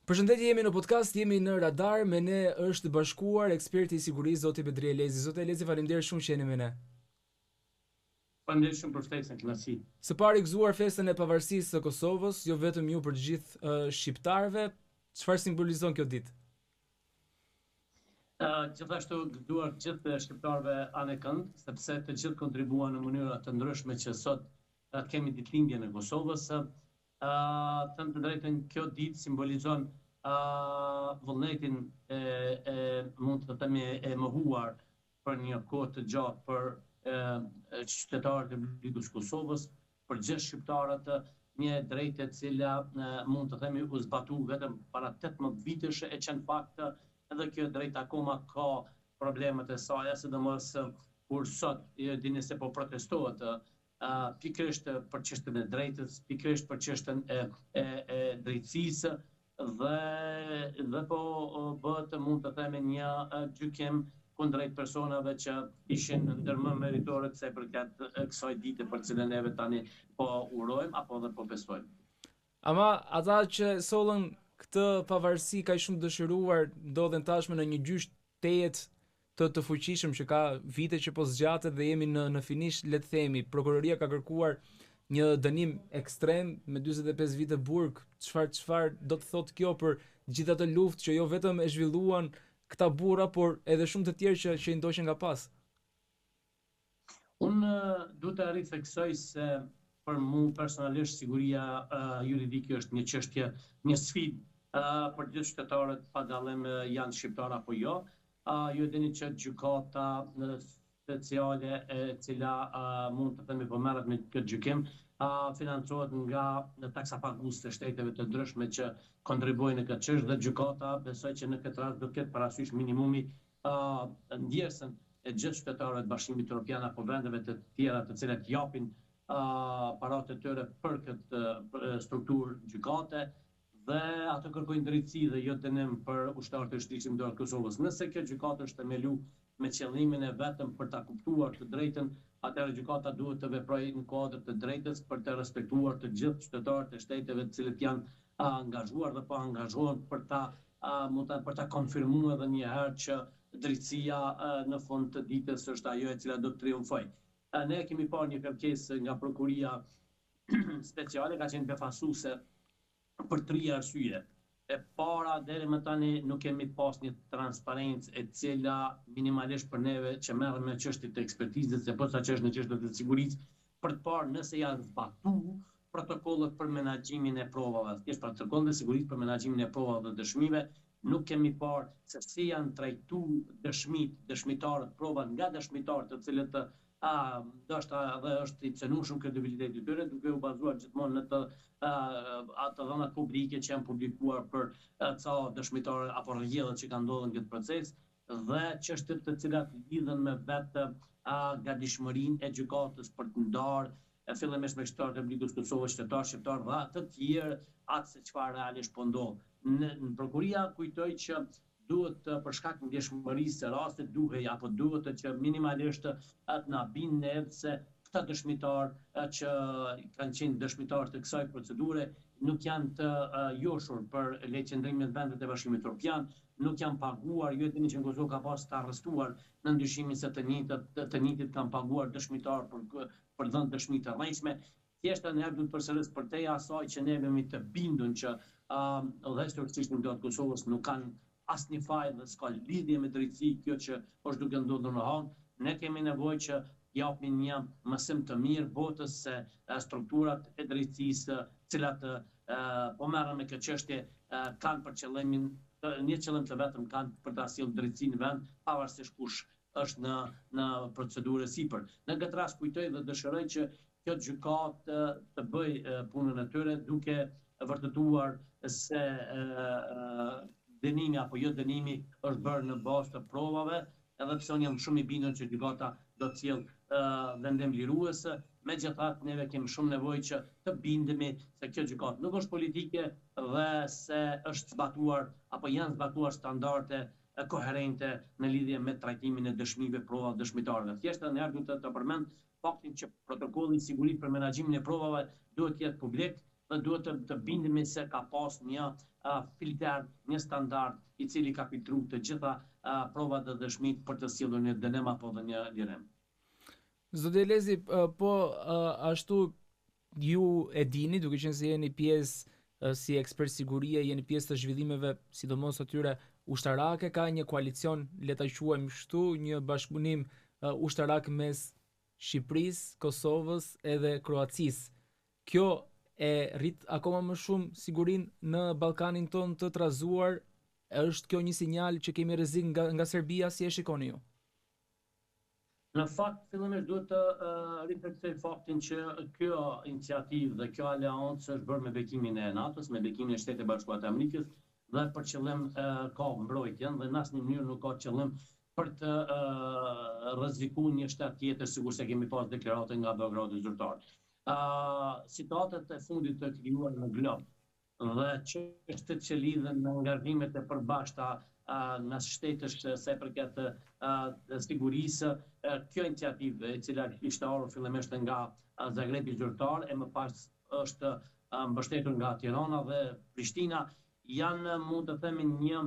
Përshëndetje, jemi në podcast, jemi në Radar, me ne është bashkuar eksperti i sigurisë zoti Bedri Elezi. Zoti Elezi, faleminderit shumë që jeni me ne. Faleminderit shumë për ftesën, kënaqësi. Së pari gëzuar festën e pavarësisë së Kosovës, jo vetëm ju për të gjithë shqiptarëve. Çfarë simbolizon kjo ditë? Gjithashtu gëzuar gjithë shqiptarëve anë kënd, sepse të gjithë kontribuan në mënyra të ndryshme që sot kemi ditëlindjen e Kosovës. Të drejtën, kjo ditë simbolizon vullnetin mund të themi e mohuar për një kohë të gjatë për qytetarët e Republikës Kosovës, për gjithë shqiptarët, një drejtë e cila mund të themi u zbatu vetëm para 18 vitesh, e që në fakt edhe kjo drejtë akoma ka problemet e saj, sidomos kur sot dini se po protestohet pikërisht për çështën e drejtës, pikërisht për çështën e drejtësisë dhe po bëhet mund të themi një gjykim kundrejt personave që ishin ndër më meritorët se përket kësaj dite për cilën neve tani po urojmë apo dhe po besojmë. Ama ata që sollën këtë pavarësi kaq shumë dëshiruar ndodhen tashmë në një gjyq tejet të fuqishëm që ka vite që po zgjatet dhe jemi në finish, le të themi. Prokuroria ka kërkuar një dënim ekstrem me 45 vite burg. Çfarë do të thotë kjo për gjithë ato luftë që jo vetëm e zhvilluan këta burra, por edhe shumë të tjerë që i ndoqën nga pas? Unë duhet të ritheksoj se për mu personalisht siguria juridike është një çështje, një sfidë për gjithë qytetarët pa dallim janë shqiptar apo jo. Ju dini që gjykata speciale e cila mund të themi po merret me këtë gjykim financohet nga taksa paguese të shteteve të ndryshme që kontribuojnë në këtë çështje dhe gjykata besoj që në këtë rast do të ketë parasysh minimumi ndjesën e gjithë qytetarëve të Bashkimit Evropian apo vendeve të tjera të cilat japin paratë e tyre për këtë strukturë gjykate, dhe ato kërkojnë drejtësi dhe jo dënim për ushtarët e Shtetit Shqiptar të Kosovës. Nëse kjo gjykatë është themeluar me qëllimin e vetëm për ta kuptuar të drejtën, atëherë gjykata duhet të veprojë në kuadër të drejtës për të respektuar të gjithë qytetarët e shteteve të cilët janë angazhuar dhe po angazhohen për ta konfirmuar edhe një herë që drejtësia në fund të ditës është ajo e cila do të triumfojë. Ne kemi parë një kërkesë nga prokuria speciale, ka qenë befasuese për 3 arsye. E para, deri më tani nuk kemi pas një transparencë e cila minimalisht për neve që merrem me çështjet të ekspertizës e posa që është në çështjet e sigurisë, për të parë nëse janë zbatuar protokollet për menaxhimin e provave. Thjesht protokollet e sigurisë për menaxhimin e provave dhe dëshmive, nuk kemi parë se si janë trajtuar dëshmitarët, provat nga dëshmitarët të cilët ndoshta edhe është i cënuar kredibiliteti i tyre, duke u bazuar gjithmonë në ato dhënat publike që janë publikuar për ca dëshmitarë apo rrjedhët që kanë ndodhur në këtë proces dhe çështjet të cilat lidhen me vetë gatishmërinë e gjykatës për të ndarë fillimisht me qytetarët e Republikës Kosovës, shqiptar dhe të tjerë atë se çfarë realisht po ndodh. Në prokuria kujtoj që duhet për shkak të ndjeshmërisë së rastit duhet që minimalisht atë na bindë se këta dëshmitarë që kanë qenë dëshmitarë të kësaj procedure nuk janë të joshur për leqëndrimin e vendet e Bashkimit Evropian, nuk janë paguar, ju e dini që në Kosovë ka pas të arrestuar në ndryshimin se të njëjtit kanë paguar dëshmitarë për dhënë dëshmi të rrejshme. Thjesht ne duhet përsëris për te asaj që ne jemi të bindun që udhëheqësit e Shtetit të Kosovës nuk kanë asnjë faj dhe s'ka lidhje me drejtësi kjo që është duke ndodhur në Han. Ne kemi nevojë që japin një mësim të mirë botës se strukturat e drejtësisë cilat po merren me këtë çështje kanë për qëllimin një qëllim të vetëm, kanë për ta sjellë drejtësinë në vend, pavarësisht kush është në procedurë sipër. Në këtë rast kujtoj dhe dëshiroj që kjo gjykatë të bëj punën e tyre duke vërtetuar se dënimi apo jo dënimi është bërë në bazë të provave, edhe pse unë jam shumë i bindur që gjykata do të sjellë vendim lirues. Megjithatë, neve kemi shumë nevojë që të bindemi se kjo gjykatë nuk është politike dhe se është zbatuar apo janë zbatuar standarde koherente në lidhje me trajtimin e dëshmive, prova dëshmitarëve. Thjesht edhe duhet të përmend faktin që protokolli i sigurisë për menaxhimin e provave duhet të jetë publik dhe duhet të bindemi se ka pas një filter, një standard i cili ka filtruar të gjitha provat dhe dëshmit për të sjellur një dënem apo dhe një lirim. Zoti Elezi, po ashtu ju e dini, duke qenë se jeni pjesë si ekspert sigurie, jeni pjesë të zhvillimeve, sidomos atyre ushtarake, ka një koalicion, le ta quajmë kështu, një bashkëpunim ushtarak mes Shqipërisë, Kosovës edhe Kroacisë. Kjo e rrit akoma më shumë sigurinë në Ballkanin tonë të trazuar. Është kjo një sinjal që kemi rrezik nga Serbia, si e shikoni ju? Në fakt, fillimisht duhet të riflektoj faktin që kjo iniciativë dhe kjo aleancë është bërë me bekimin e NATO-s, me bekimin e Shtetit Bashkuar të Amerikës dhe për qëllim ka mbrojtjen dhe në asnjë mënyrë nuk ka qëllim për të rrezikuar një shtet tjetër, sikur se kemi pas deklaratën nga Beogradi zyrtar. Situatat e fundit të krijuar në glob dhe çështjet që lidhen me angazhimet e përbashkëta në shtetësh sa i përket sigurisë, kjo iniciativë e cila ishte ardhur fillimisht nga Zagrebi zyrtar e më pas është mbështetur nga Tirana dhe Prishtina, janë, mund të themi, një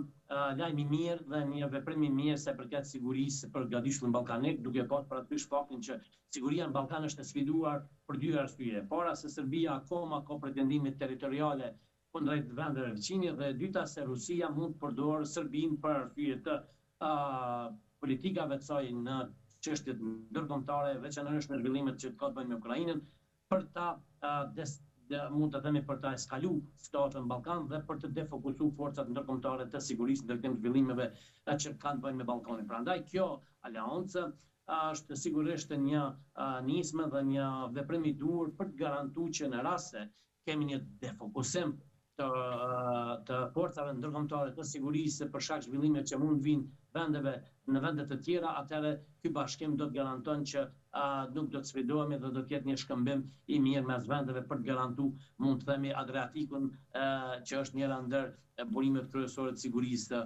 lajm i mirë dhe një veprim i mirë sa i përket sigurisë për gradishullin ballkanik, duke pas parasysh faktin që siguria në Ballkan është e sfiduar për dy arsye. Para se Serbia akoma ka pretendime territoriale kundrejt vendeve veçine dhe e dyta se Rusia mund të përdorë Serbinë për arsye të politikave të saj në çështjet ndërkombëtare, veçanërisht në zhvillimet që ka të bëjnë me Ukrainën, për ta mund të themi për ta eskalu situatën në Ballkan dhe për të defokusuar forcat ndërkombëtare të sigurisë ndërtim zhvillimeve që kanë të bëjnë me Ballkanin. Prandaj kjo aleancë është sigurisht një nismë dhe një veprim i duhur për të garantuar që në rast se kemi një defokusim të forcave ndërkombëtare të sigurisë për shkak zhvillimeve që mund vinë në vende të tjera, atëherë ky bashkim do të garanton që nuk do të sfidohemi dhe do të jetë një shkëmbim i mirë mes vendeve për të garantuar, mund të themi, Adriatikun, që është njëra ndër burimet kryesore të sigurisë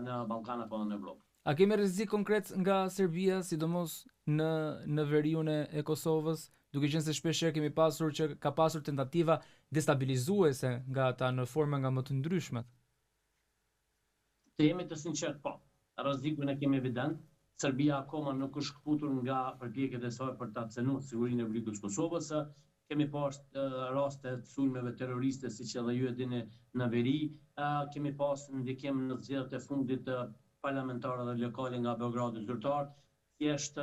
në Ballkan apo në Evropë. A kemi rrezik konkret nga Serbia, sidomos në veriun e Kosovës, duke qenë se shpeshherë kemi pasur që ka pasur tentativa destabilizuese nga ata në forma nga më të ndryshmet? Të jemi të sinqert, po. Rrezikun e kemi evident. Serbia akoma nuk është kputur nga përpjekjet e saj për ta cënuar sigurinë e Republikës Kosovës. Kemi pas raste të sulmeve terroriste, siç edhe ju e dini, në veri. Kemi pas ndikim në zgjedhjet e fundit të parlamentare dhe lokale nga Beogradi zyrtar. Thjesht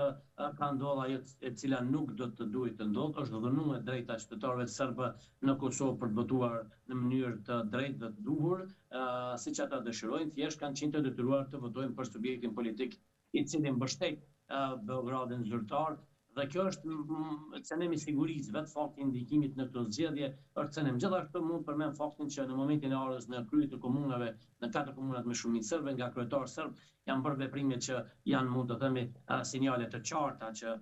ka ndodhur ajo e cila nuk do të duhet të ndodhë, është dhënuar drejta qytetarëve serbë në Kosovë për të votuar në mënyrë të drejtë dhe të duhur, siç ata dëshirojnë, thjesht kanë qenë të detyruar të votojnë për subjektin politik i cili mbështet Beogradin zyrtar. Dhe kjo është cënimi i sigurisë, vetë fakti i ndikimit në këtë zgjedhje është cënim. Gjithashtu mund përmend faktin që në momentin e orës në krye të komunave, në 4 komunat me shumicë serbe, nga kryetar serb, janë bërë veprime që janë, mund të themi, sinjale të qarta që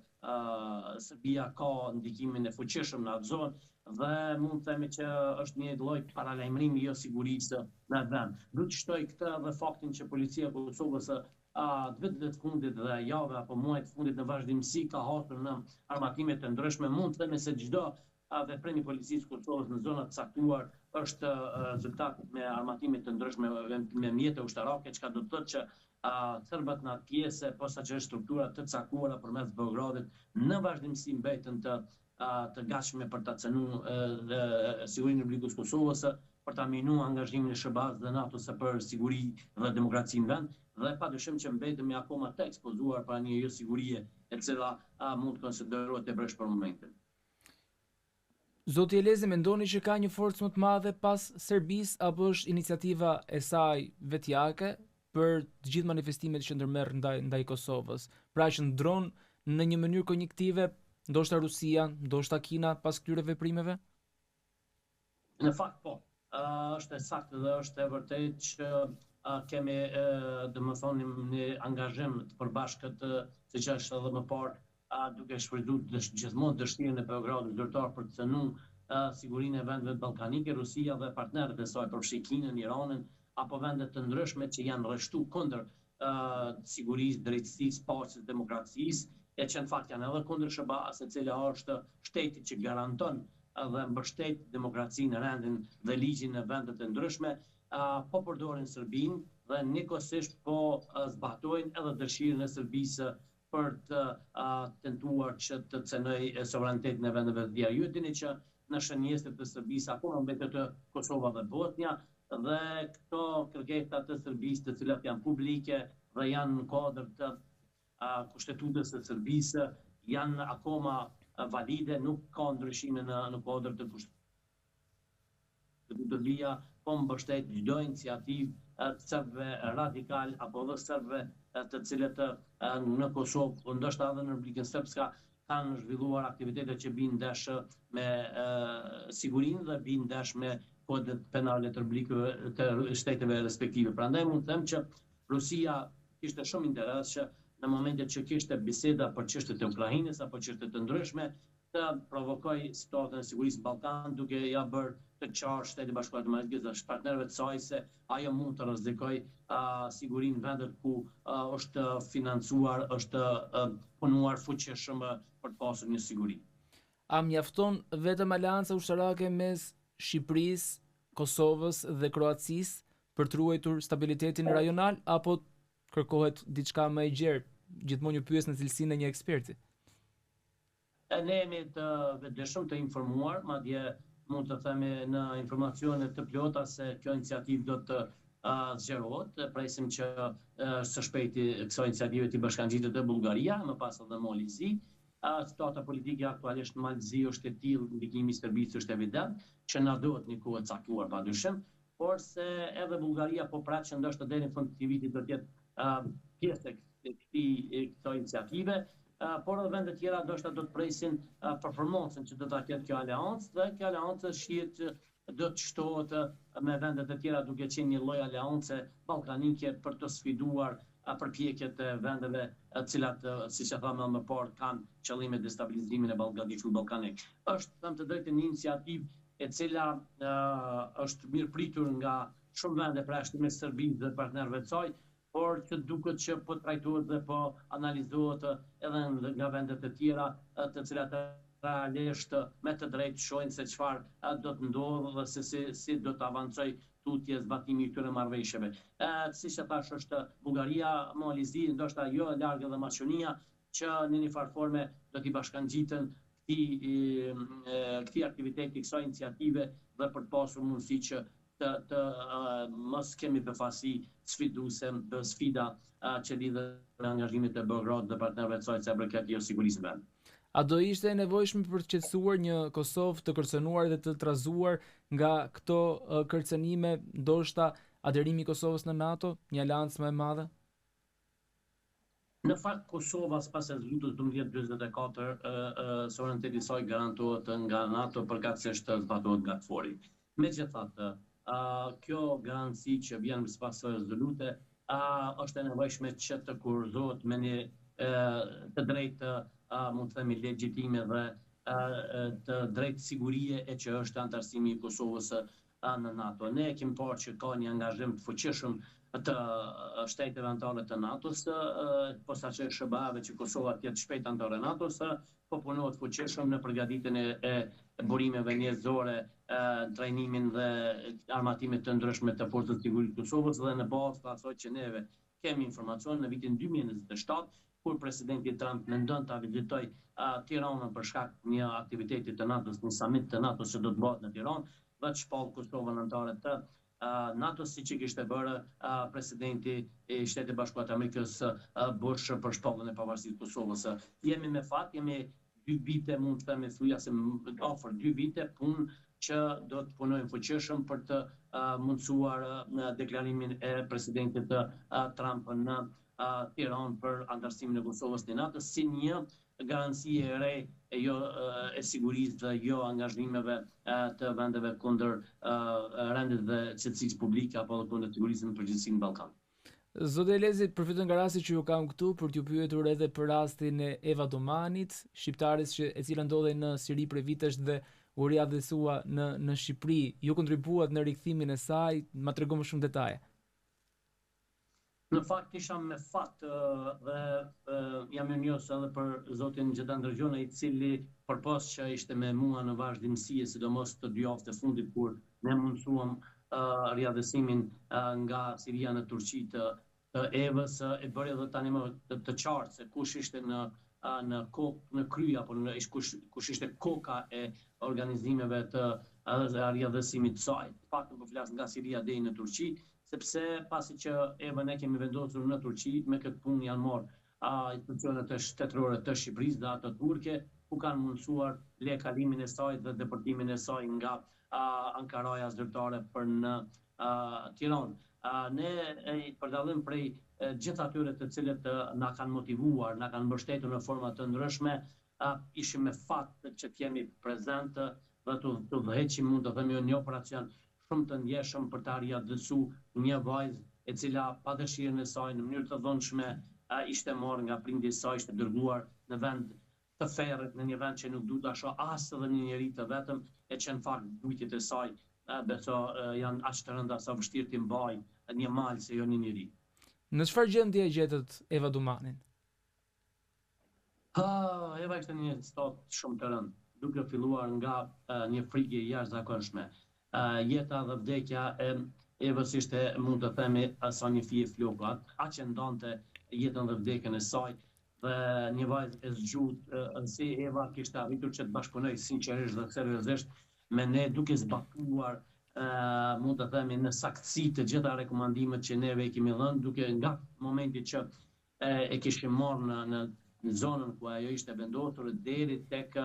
Serbia ka ndikimin e fuqishëm në atë zonë dhe mund të themi që është një lloj paralajmërimi jo sigurisë në atë vend. Duhet të shtoj këtë dhe faktin që policia e Kosovës viteve të fundit dhe javë apo muajt të fundit në vazhdimsi ka hasur në armatime të ndryshme. Mund të themi se çdo veprim i policisë Kosovës në zona të caktuar është rezultat me armatime të ndryshme me mjete ushtarake, çka do të thotë që serbët në atë pjesë, posaçërisht struktura të caktuara përmes Beogradit në vazhdimsi mbeten të gatshme për ta cënuar sigurinë e Republikës Kosovës, për ta minuar angazhimin e SBA-s dhe NATO-s për siguri dhe demokraci në vend, dhe padyshim që mbetemi akoma të ekspozuar para një josigurie e cila mund të konsiderohet e breshtë për momentin. Zoti Elezi, mendoni që ka një forcë më të madhe pas Serbisë apo është iniciativa e saj vetjake për të gjithë manifestimet që ndërmerr ndaj Kosovës? Pra që ndron në një mënyrë konjektive, ndoshta Rusia, ndoshta Kina pas këtyre veprimeve? Në fakt po. Është e saktë dhe është e vërtetë që kemi domethënë një angazhim të përbashkët, siç është edhe më parë, duke shfrytzuar gjithmonë dëshirën e Beogradit zyrtar për të cënuar sigurinë e vendeve ballkanike. Rusia dhe partnerët e saj, përfshi Kinën, Iranin apo vende të ndryshme që janë rreshtuar kundër sigurisë, drejtësisë, paqes, demokracisë, e që në fakt janë edhe kundër SBA-s, e cila është shteti që garanton dhe mbështet demokracinë, rendin dhe ligjin në vendet e ndryshme. po përdorin Serbinë dhe njëkohësisht po zbatojnë edhe dëshirën e Serbisë për të tentuar që të cenoj sovranitetin e vendeve të tjera. Ju dini që në shënjestet e Serbisë akoma mbetet Kosova dhe Bosnja, dhe këto kërkesa të Serbisë, të cilat janë publike dhe janë në kuadër të kushtetutës së Serbisë, janë akoma valide, nuk ka ndryshime në kuadër të kushtetutës. Serbia po mbështet çdo iniciativë të serbëve radikal apo dhe serbëve të cilët në Kosovë, ndoshta edhe në Republikën Srpska, kanë zhvilluar aktivitete që bijnë ndesh me sigurinë dhe bijnë ndesh me kodet penale të shteteve respektive. Prandaj mund të them që Rusia kishte shumë interes që në momentet që kishte biseda për çështjet e Ukrainës apo çështje të ndryshme, të provokoj situatën e sigurisë në Ballkan, duke ja bërë të qartë Shtetit Bashkuar të Amerikës dhe partnerëve të saj se ajo mund të rrezikojë sigurinë në vendet ku është financuar, është punuar fuqishëm për të pasur një siguri. A mjafton vetëm aleanca ushtarake mes Shqipërisë, Kosovës dhe Kroacisë për të ruajtur stabilitetin rajonal, apo kërkohet diçka më e gjerë? Gjithmonë ju pyes në cilësinë e një eksperti. Ne jemi të vetëdijshëm, të informuar, madje mund të themi në informacione të plota se kjo iniciativë do të zgjerohet. Presim që së shpejti kësaj iniciative të bashkangjitet te Bullgaria, më pas edhe Malizi. Situata politike aktualisht në Malizi është e tillë, ndikimi i Serbisë është evident, që na duhet një kohë të caktuar padyshim, por se edhe Bullgaria po prat që ndoshta deri në fund të vitit do të jetë pjesë e kësaj iniciative. Por edhe vende tjera ndoshta do të presin performancën që do ta ketë kjo aleancë, dhe kjo aleancë shihet do të shtohet me vendet e tjera duke qenë një lloj aleance ballkanike për të sfiduar përpjekjet e vendeve të cilat, siç e thamë më parë, kanë qëllim destabilizimin e ballkanit ballkanik. Është, them të drejtën, një iniciativë e cila është mirë pritur nga shumë vende përjashtë me Serbinë dhe partnerëve të saj, por që duket që po trajtohet dhe po analizohet edhe nga vendet e tjera, të cilat realisht me të drejtë shohin se çfarë do të ndodhë dhe se si do të avancojë tutje zbatimi i këtyre marrëveshjeve. Siç e thash, është Bullgaria, Malizi, ndoshta jo e larg edhe Maqedonia, që në një farë forme do t'i bashkangjiten këtij aktiviteti, kësaj iniciative, dhe për të pasur mundësi që të mos kemi befasi sfiduese të sfida që lidhen me angazhimet e Beogradit dhe partnerëve të saj sa përket jo sigurisë vend. A do ishte e nevojshme për të qetësuar një Kosovë të kërcënuar dhe të trazuar nga këto kërcënime, ndoshta aderimi i Kosovës në NATO, një aleancë më e madhe? Në fakt, Kosova sipas rezolutës 1244 sovraniteti i saj garantohet nga NATO përkatëse është zbatohet nga KFOR-i. Megjithatë, kjo garanci që vjen sipas rezolute është e nevojshme që të kurzohet me një të drejtë, mund të themi, legjitime dhe të drejtë sigurie e që është antarësimi i Kosovës në NATO. Ne kemi parë që ka një angazhim të fuqishëm të shteteve anëtare të NATO-s, posaçërisht SBA-ve, që Kosova të jetë shpejt anëtare e NATO-s, po punohet fuqishëm në përgatitjen e burimeve njerëzore, trajnimin dhe armatimet të ndryshme të forcës së sigurisë të Kosovës, dhe në bazë të asaj që neve kemi informacion në vitin 2027, kur presidenti Trump mendon ta vizitoj Tiranën për shkak të një aktiviteti të NATO-s, një summit të NATO-s që do të bëhet në Tiranë, dhe të shpall Kosovën anëtare të NATO-s, siç e kishte bërë presidenti i Shtetit Bashkuar të Amerikës Bush për shpalljen e pavarësisë të Kosovës. Jemi me fat, jemi 2 vite, mund të themi thujase afër 2 vite punë që do të punojmë fuqishëm për të mundësuar deklarimin e presidentit Trump në Tiranë për antarësimin e Kosovës në NATO, si një garanci e re e sigurisë dhe jo angazhimeve të vendeve kundër rendit dhe qetësisë publike apo kundër sigurisë në përgjithësi në Ballkan. Zotë Elezi, përfitoj nga rasti që ju kam këtu për t'ju pyetur edhe për rastin e Eva Domanit, shqiptares e cila ndodhej në Siri prej vitesh dhe u riadhesua në Shqipëri. Ju kontribuat në rikthimin e saj, ma tregon më shumë detaje. Në fakt isha me fat dhe jam mirënjohës edhe për zotin Gjedan Dërgjona, i cili përpas që ishte me mua në vazhdimësi, sidomos të 2 javët e fundit kur ne mundsuam riadhësimin nga Siria në Turqi të Evës, e bëri edhe tani më të qartë se kush ishte në kry apo kush ishte koka e organizimeve të riadhësimit të saj. Faktën po flas nga Siria deri në Turqi, sepse pasi që Eva ne kemi vendosur në Turqi, me këtë punë janë marrë institucionet shtetërore të Shqipërisë dhe ato turke, ku kanë mundësuar kalimin e saj dhe deportimin e saj nga Ankaraja zyrtare për në Tiranë. Ne për dallim prej gjithë atyre të cilët na kanë motivuar, na kanë mbështetur në forma të ndryshme, ishim me fat që të jemi prezent dhe të udhëheqim, mund të themi, një operacion shumë të ndjeshëm për të riadhësu një vajzë e cila pa dëshirën e saj në mënyrë të dhunshme ishte marrë nga prindi i saj, ishte dërguar në vend të ferrit, në një vend që nuk duhet ta shoh as edhe një njerëz të vetëm, e që në fakt bujtjet e saj beso janë aq të rënda sa vështirë të mbaj një mal se jo një njerëz. Në çfarë gjendje gjetet Eva Dumanin? Eva ishte në një stat shumë të rëndë, duke filluar nga një frikë e jashtëzakonshme. Jeta dhe vdekja e Evës ishte, mund të themi, sa një fije flokat, aq e ndante jetën dhe vdekjen e saj, dhe një vajzë e zgjuar si Eva kishte arritur që të bashkëpunoj sinqerisht dhe seriozisht me ne, duke zbatuar mund të themi në saktësi të gjitha rekomandimet që neve i kemi dhënë, duke nga momenti që e kishim marrë në zonën ku ajo ishte vendosur deri tek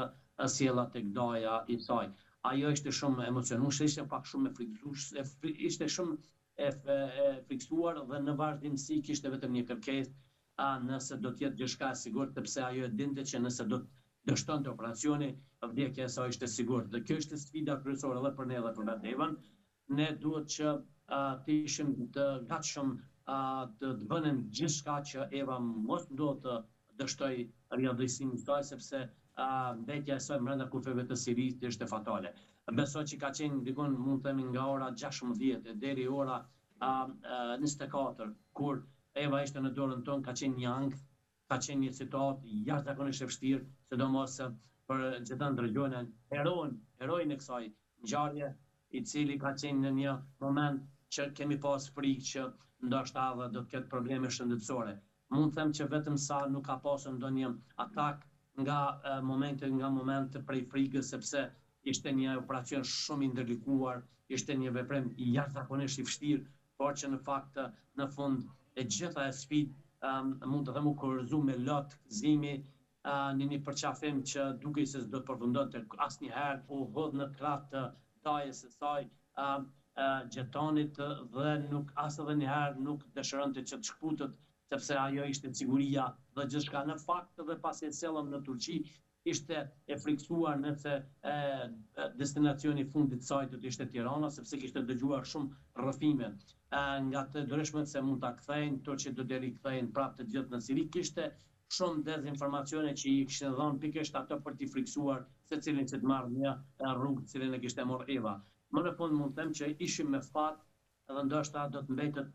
sjella tek daja i saj. Ajo ishte shumë emocionueshme, ishte pak shumë ishte shumë e friksuar dhe në vazhdimsi kishte vetëm një kërkesë, nëse do të jetë gjithçka e sigurt, sepse ajo e dinte që nëse do të dështonte operacioni, vdekja e saj ishte sigurt. Dhe kjo ishte sfida kryesore edhe për ne dhe për vetë Evën. Ne duhet që të ishim të gatshëm të bënim gjithçka që Eva mos do të dështoj riadhësimin e saj, sepse mbetja e saj brenda kufeve të Sirisë ishte fatale. Besoj që ka qenë dikon, mund të themi, nga ora 16 deri ora 24, kur Eva ishte në dorën tonë, ka qenë një ankth, ka qenë një situatë jashtëzakonisht e vështirë, sidomos për që ta ndërgjojnë heroin e kësaj ngjarje, i cili ka qenë në një moment që kemi pas frikë që ndoshta edhe do të ketë probleme shëndetësore. Mund të them që vetëm sa nuk ka pasur ndonjë atak nga moment prej frikës, sepse ishte një operacion shumë i ndërlikuar, ishte një veprim jashtëzakonisht i vështirë, por që në fakt në fund e gjitha e sfidë mund të them u kurrëzu me lot gëzimi, në një përqafim që dukej se s'do të përfundonte asnjëherë, u hodh në krah të dajes së saj, gjetonit, dhe nuk as edhe një herë nuk dëshironte që të shkputet, sepse ajo ishte siguria dhe gjithçka. Në fakt edhe pasi e sjellëm në Turqi, ishte e friksuar nëse destinacioni i fundit të saj do të ishte Tirana, sepse kishte dëgjuar shumë rrëfime nga të ndryshmet se mund ta kthejnë, Turqi do të rikthejnë prapë të gjithë në Siri. Kishte shumë dezinformacione që i kishin dhënë pikërisht ato për t'i friksuar secilin që të marrë një rrugë cilën e kishte marrë Eva. Më në fund mund të them që ishim me fat, edhe ndoshta do të mbetet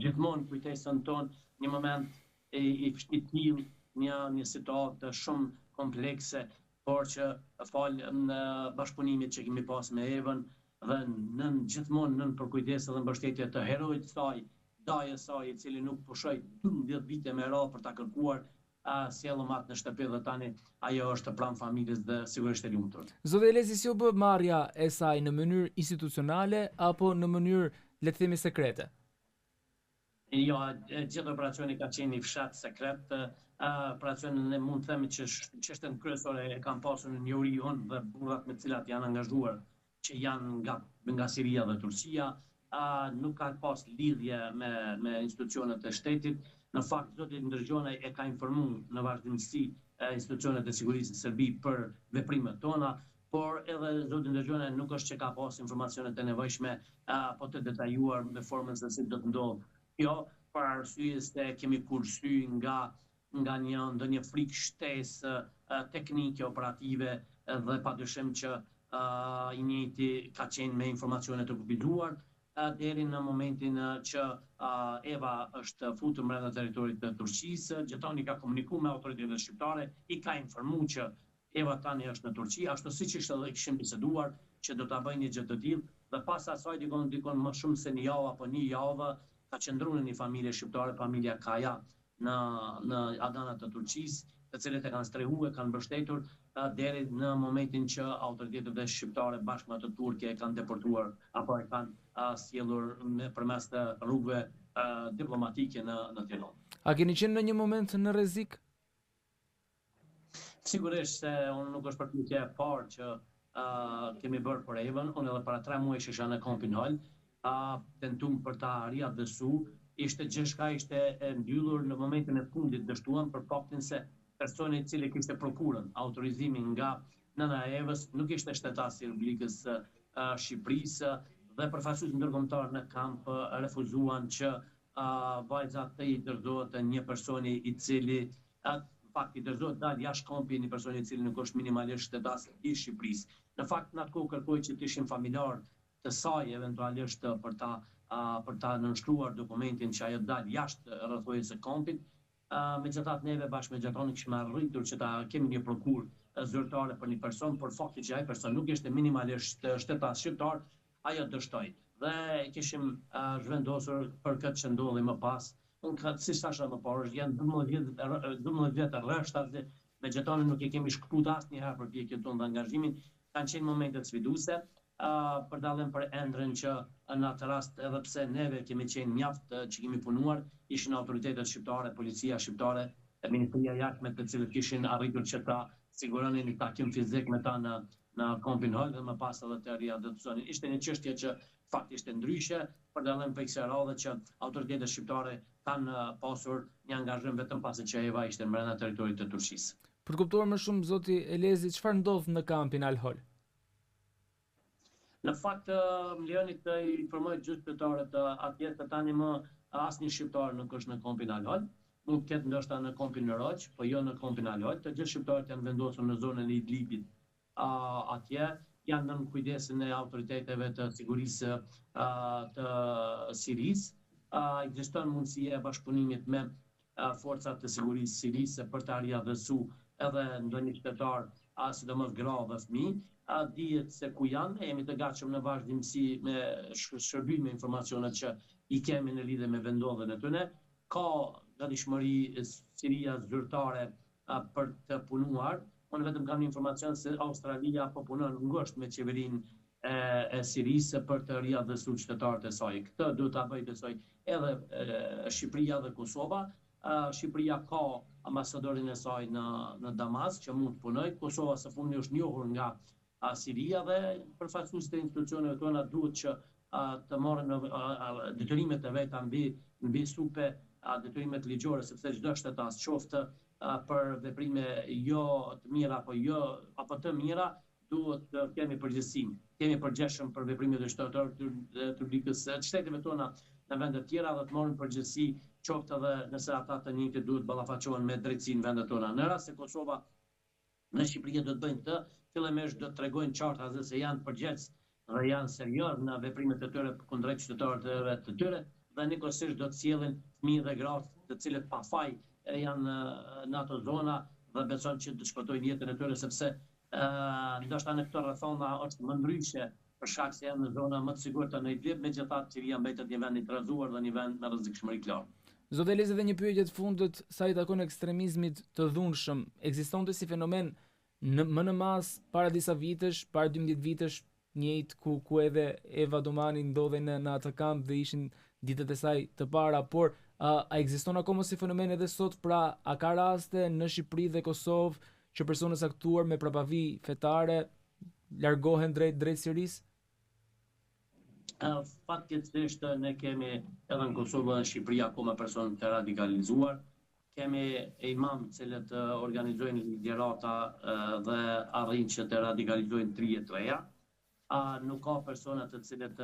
gjithmonë kujtesën tonë një moment i vështirë, një situatë shumë komplekse, por që falë në bashkëpunimit që kemi pas me Evën dhe gjithmonë nën përkujtesë dhe mbështetje të heroit saj, dajes saj, i cili nuk pushoi 12 vite me radhë për ta kërkuar sjellëm atë në shtëpi, dhe tani ajo është pranë familjes dhe sigurisht e lumtur. Zotë Elezi, si u bë marrja e saj, në mënyrë institucionale apo në mënyrë, le të themi, sekrete? Jo, gjithë operacioni ka qenë i fshat sekret. Operacionin ne mund të themi që çështën kryesore e kanë pasur në njëri unë dhe burrat me cilat janë angazhuar, që janë nga Siria dhe Turqia. Nuk ka pas lidhje me institucionet e shtetit. Në fakt, zoti Ndërgjona e ka informuar në vazhdimsi institucionet e sigurisë në Serbi për veprimet tona, por edhe zoti Ndërgjona nuk është që ka pas informacionet e nevojshme apo të detajuar me formën se si do të ndodhë. Jo, për arsye se kemi kursy nga ndonjë frikë shtesë teknike, operative, dhe padyshim që i njëjti ka qenë me informacione të kufizuar, deri në momentin që Eva është futur brenda territorit të Turqisë. Gjetoni ka komunikuar me autoritetet shqiptare, i ka informuar që Eva tani është në Turqi, ashtu siç ishte dhe kishim biseduar që do ta bëjnë një gjë të tillë, dhe pas asaj dikon më shumë se një javë apo një javë ka qëndruar në një familje shqiptare, familja Kaja në Adana të Turqisë, të cilët e kanë strehuar, kanë mbështetur deri në momentin që autoritetet shqiptare bashkë me të turke e kanë deportuar apo e kanë sjellur përmes të rrugëve diplomatike në Tiranë. A keni qenë në një moment në rrezik? Sigurisht se unë nuk është përpjekje e parë që kemi bërë për Evën, unë edhe para 3 muaj isha në Kampin Hall, tentum për ta riadësu, ishte gjithçka ishte e mbyllur në momentin e fundit, dështuan për faktin se personi i cili kishte prokurën autorizimin nga nëna e Evës nuk ishte shtetas i Republikës Shqipërisë dhe përfaqësues ndërkombëtar në kamp refuzuan që vajzat të i dërzohet një personi i cili fakt i dërzohet dalë jashtë kampi një personi i cili nuk është minimalisht shtetas i Shqipërisë. Në fakt në atë kohë kërkoi që të ishin familjar të saj eventualisht për ta nënshtruar dokumentin që ajo dalë jashtë rrethojës së kampit. Megjithatë neve bashkë me gjatonin kishim arritur që ta kemi një prokurë zyrtare për një person, por fakti që ai person nuk ishte minimalisht shtetas shqiptar, ajo dështoi. Dhe kishim zhvendosur për këtë që ndodhi më pas. Unë si thashë më parë, janë 12 vjet rreshtazi, me gjatonin nuk e kemi shkputur asnjëherë për pjekjen tonë dhe angazhimin, kanë qenë momentet sfiduese. Për dallim për Endrën që në atë rast edhe pse neve kemi qenë mjaft që kemi punuar, ishin autoritetet shqiptare, policia shqiptare, ministria jashtme të cilët kishin arritur që ta siguronin një takim fizik me ta në Kampin Hall dhe më pas edhe të riadësonin. Ishte një çështje që fakti ishte ndryshe, për dallim për kësaj radhe që autoritetet shqiptare kanë pasur një angazhim vetëm pasi që Eva ishte brenda territorit të Turqisë. Për të kuptuar më shumë zoti Elezi, çfarë ndodh në Kampin Al Hol? Në fakt, më lejoni të informoj gjyqtarët atje se tani më asnjë shqiptar nuk është në Kampin Al Hol. Mund të ketë ndoshta në Kampin Roq, po jo në Kampin Al Hol. Të gjithë shqiptarët janë vendosur në zonën e Idlibit. Atje janë në kujdesin e autoriteteve të sigurisë të Sirisë. Ekziston mundësia e bashkëpunimit me forcat të sigurisë sirise për të riadësuar edhe ndonjë qytetar, sidomos gra dhe fëmijë. Dihet se ku janë, jemi të gatshëm në vazhdimsi me shërbim me informacionet që i kemi në lidhje me vendodhjen e tyre. Ka gatishmëri Siria zyrtare për të punuar. Unë vetëm kam informacion se Australia po punon ngushtë me qeverinë e Sirisë për të riadësuar qytetarët e saj. Këtë duhet ta bëjë besoj edhe Shqipëria dhe Kosova. Shqipëria ka ambasadorin e saj në Damas që mund të punojë. Kosova së fundi është njohur nga Siria dhe përfaqësuesit e institucioneve tona duhet që të marrin detyrimet e veta mbi supe, detyrimet ligjore, sepse çdo shtetas qoftë për veprime jo të mira apo të mira, duhet të kemi përgjegjësinë. Kemi përgjegjshëm për veprimet e shtetarëve të Republikës së Shteteve tona në vende të tjera dhe të marrin përgjegjësi qoftë edhe nëse ata të njëjtë duhet ballafaqohen me drejtësinë në vendet tona. Në rast se Kosova në Shqipëri do të bëjnë të, fillimisht do të tregojnë qartë se janë përgjegjës dhe janë serioz në veprimet e tyre kundrejt qytetarëve të tyre dhe njëkohësisht do të sjellin fëmijë dhe gra të cilët pa faj janë në ato zona dhe beson që të shpëtojnë jetën e tyre sepse ndoshta në këto rrethona është më ndryshe për shkak se janë në zona më të sigurta në Idlib, megjithatë Siria mbetet një vend i trazuar dhe një vend me rrezikshmëri të lartë. Zotë Elezi, dhe një pyetje të fundit sa i takon ekstremizmit të dhunshëm, ekzistonte si fenomen më në mas para disa vitesh, para 12 vitesh, njëjtë ku edhe Eva Domani ndodhej në atë kamp dhe ishin ditët e saj të para, por a ekziston akoma si fenomen edhe sot, pra a ka raste në Shqipëri dhe Kosovë që persona saktuar me prapavi fetare largohen drejt Sirisë? Fatkeqësisht ne kemi edhe në Kosovë dhe në Shqipëri akoma personë të radikalizuar. Kemi imam të cilët organizojnë ligjërata dhe arrin që të radikalizojnë trije të reja. Nuk ka persona të cilët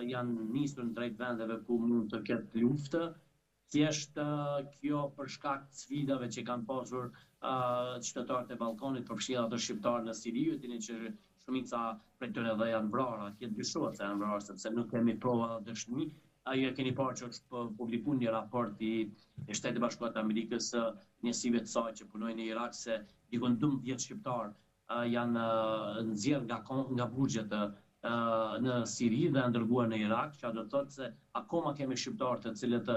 janë nisur në drejt vendeve ku mund të ketë luftë. Thjesht kjo për shkak të sfidave që kanë pasur qytetarët e Ballkanit, përfshirë ato shqiptarë në Siri, dini që shumica prej tyre dhe janë vrarë, atje dyshohet se janë vrarë sepse nuk kemi prova dëshmi. Ajo e keni parë që është publikuar një raport i Shtetit Bashkuar të Amerikës, njësive të saj që punojnë në Irak se dikon 12 shqiptar janë nxjerrë nga burgjet në Siri dhe ndërguar në Irak, që do të thotë se akoma kemi shqiptarë të cilët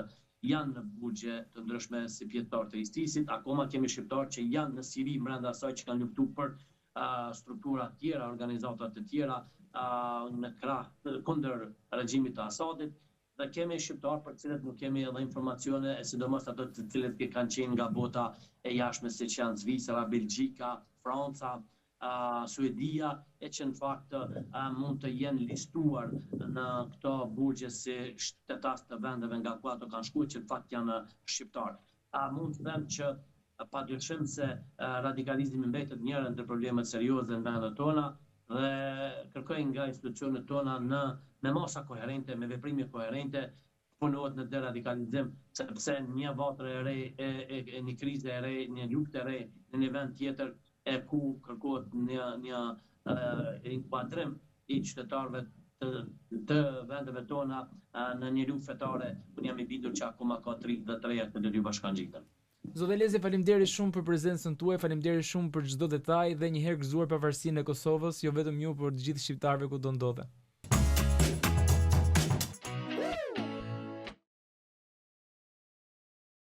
janë në burgje të ndryshme si pjesëtar të ISIS-it, akoma kemi shqiptarë që janë në Siri brenda asaj që kanë luftuar për struktura të tjera, organizata të tjera në krah kundër regjimit të Asadit, dhe kemi shqiptarë për të cilët nuk kemi edhe informacione, e sidomos ato të cilët kanë qenë nga bota e jashtme, siç janë Zvicra, Belgjika, Franca, Suedia, e që në fakt mund të jenë listuar në këto burgje si shtetas të vendeve nga ku ato kanë shkuar, që në fakt janë shqiptarë. Mund të them që padyshim se radikalizmi mbetet njëra ndër problemet serioze në vendet tona dhe kërkojnë nga institucionet tona me masa koherente, me veprime koherente, punohet në deradikalizim, sepse një vatra e re, një krizë e re, një luftë e re në një vend tjetër, e ku kërkohet një inkuadrim i qytetarëve të vendeve tona në një luftë fetare, ku jam i bindur që akoma ka 33 të dy bashkangjitën. Zot Elezi, faleminderit shumë për prezencën tuaj, faleminderit shumë për çdo detaj dhe një herë gëzuar pavarësinë e Kosovës, jo vetëm ju, por të gjithë shqiptarëve kudo ndodhe.